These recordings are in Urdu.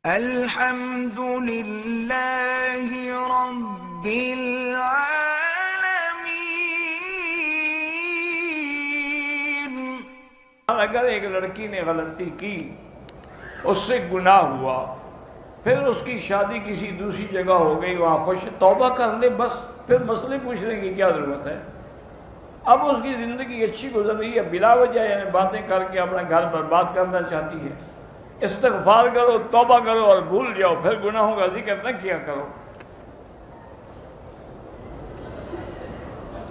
الحمد للہ رب العالمین۔ اگر ایک لڑکی نے غلطی کی، اس سے گناہ ہوا، پھر اس کی شادی کسی دوسری جگہ ہو گئی، وہاں خوش توبہ کر لے، بس پھر مسئلے پوچھنے کی کیا ضرورت ہے؟ اب اس کی زندگی اچھی گزر رہی ہے، بلا وجہ یعنی باتیں کر کے اپنا گھر برباد کرنا چاہتی ہے۔ استغفار کرو، توبہ کرو اور بھول جاؤ، پھر گناہوں کا ذکر نہ کیا کرو۔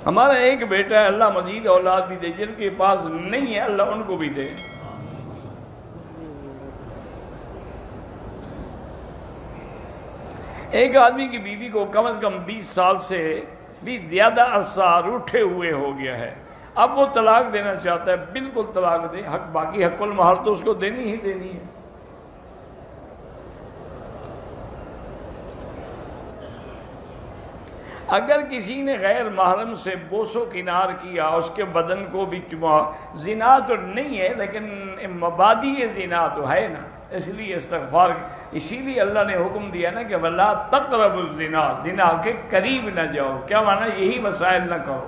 ہمارا ایک بیٹا ہے، اللہ مزید اولاد بھی دے، جن کے پاس نہیں ہے اللہ ان کو بھی دے۔ ایک آدمی کی بیوی کو کم از کم 20 سال سے بھی زیادہ عرصہ روٹھے ہوئے ہو گیا ہے، اب وہ طلاق دینا چاہتا ہے۔ بالکل طلاق دے، باقی حق المہر تو اس کو دینی ہی دینی ہے۔ اگر کسی نے غیر محرم سے بوس و کنار کیا، اس کے بدن کو بھی چما، زنا تو نہیں ہے لیکن مبادی زنا تو ہے نا، اس لیے استغفار، اسی لیے اللہ نے حکم دیا نا کہ وَلَا تَقْرَبُوا الزِّنَا، زنا کے قریب نہ جاؤ۔ کیا معنی؟ یہی مسائل نہ کرو۔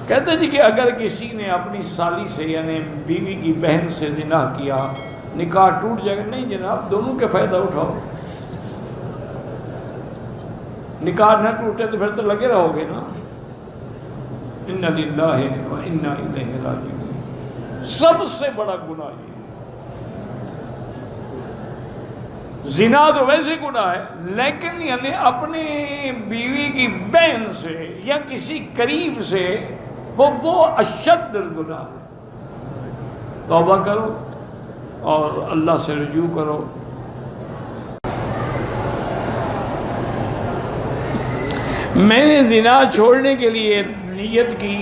کہتے جی کہ اگر کسی نے اپنی سالی سے یعنی بیوی کی بہن سے زنا کیا، نکاح ٹوٹ جائے گا؟ نہیں جناب، دونوں کے فائدہ اٹھاؤ۔ نکاح نہ ٹوٹے تو پھر تو لگے رہو گے نا۔ اِنَّ لِلَّهِ وَإِنَّا إِلَيْهِ رَاجِعُونَ۔ سب سے بڑا گناہ یہ زنا تو ویسے گناہ ہے، لیکن یعنی اپنی بیوی کی بہن سے یا کسی قریب سے وہ اشد الگناہ۔ توبہ کرو اور اللہ سے رجوع کرو۔ میں نے زنا چھوڑنے کے لیے نیت کی،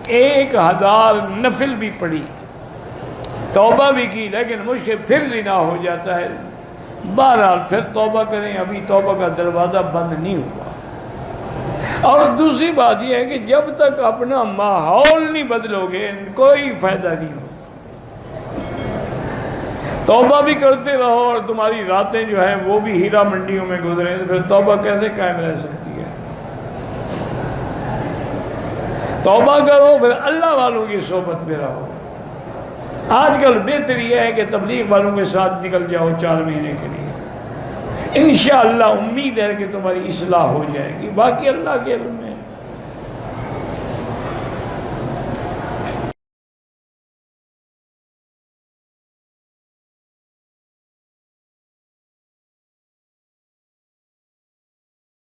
1000 نفل بھی پڑھی، توبہ بھی کی، لیکن مجھ سے پھر زنا ہو جاتا ہے۔ بہرحال پھر توبہ کریں، ابھی توبہ کا دروازہ بند نہیں ہوا۔ اور دوسری بات یہ ہے کہ جب تک اپنا ماحول نہیں بدلو گے کوئی فائدہ نہیں ہو۔ توبہ بھی کرتے رہو اور تمہاری راتیں جو ہیں وہ بھی ہیرا منڈیوں میں گزریں، تو پھر توبہ کیسے قائم رہ سکتی ہے؟ توبہ کرو، پھر اللہ والوں کی صحبت میں رہو۔ آج کل بہتر یہ ہے کہ تبلیغ والوں کے ساتھ نکل جاؤ 4 مہینے کے لیے، انشاءاللہ امید ہے کہ تمہاری اصلاح ہو جائے گی، باقی اللہ کے علم میں۔